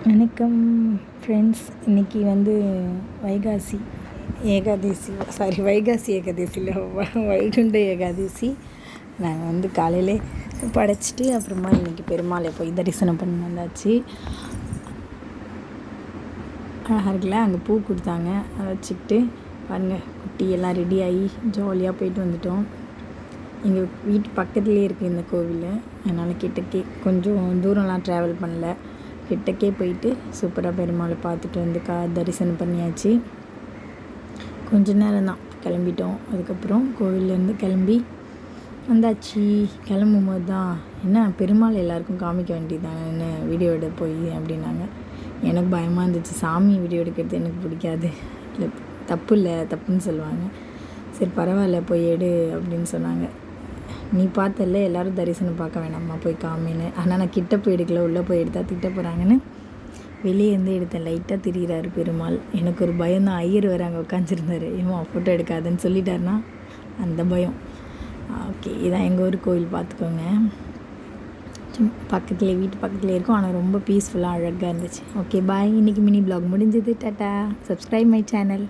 வணக்கம் ஃப்ரெண்ட்ஸ். இன்றைக்கி வந்து வைகாசி ஏகாதசி இல்லை, வைகுண்ட ஏகாதசி. நாங்கள் வந்து காலையிலே படைச்சிட்டு அப்புறமா இன்றைக்கி பெருமாளை போய் தரிசனம் பண்ணி வந்தாச்சு. அழகாக இருக்குல்ல, அங்கே பூ கொடுத்தாங்க, அதை வச்சுக்கிட்டு பாருங்கள், குட்டி எல்லாம் ரெடி ஆகி ஜாலியாக போயிட்டு வந்துட்டோம். எங்கள் வீட்டு பக்கத்துலேயே இருக்குது இந்த கோவில், அதனால் கிட்டக்கே கொஞ்சம் தூரம்லாம் ட்ராவல் பண்ணல, கிட்டக்கே போயிட்டு சூப்பராக பெருமாளை பார்த்துட்டு வந்து தரிசனம் பண்ணியாச்சு. கொஞ்ச நேரம் தான் கிளம்பிட்டோம். அதுக்கப்புறம் கோவிலேருந்து கிளம்பி வந்தாச்சு. கிளம்பும் போது தான் என்ன பெருமாள் எல்லாருக்கும் காமிக்க வேண்டியதானே, என்ன வீடியோ எடு போய் அப்படின்னாங்க. எனக்கு பயமாக இருந்துச்சு, சாமி வீடியோ எடுக்கிறது எனக்கு பிடிக்காது. இல்லை தப்புன்னு சொல்லுவாங்க. சரி பரவாயில்ல போய் எடு அப்படின்னு சொன்னாங்க. நீ பார்த்தல எல்லோரும் தரிசனம் பார்க்க வேணாம்மா, போய் காமின்னு. ஆனால் நான் கிட்ட போய் எடுக்கல, உள்ளே போய் எடுத்தால் திட்ட போகிறாங்கன்னு வெளியே இருந்து எடுத்தேன். லைட்டாக திரியிறாரு பெருமாள். எனக்கு ஒரு பயம் தான். ஐயர் வேறு அங்கே உட்காந்துருந்தார், ஏமா ஃபோட்டோ எடுக்காதுன்னு சொல்லிட்டாருன்னா அந்த பயம். ஓகே, இதான் எங்கள் ஊர் கோவில், பார்த்துக்கோங்க. வீட்டு பக்கத்துலேயே இருக்கும், ஆனால் ரொம்ப பீஸ்ஃபுல்லாக அழகாக இருந்துச்சு. Okay bye. இன்றைக்கி மினி ப்ளாக் முடிஞ்சது. டாட்டா. Subscribe my channel.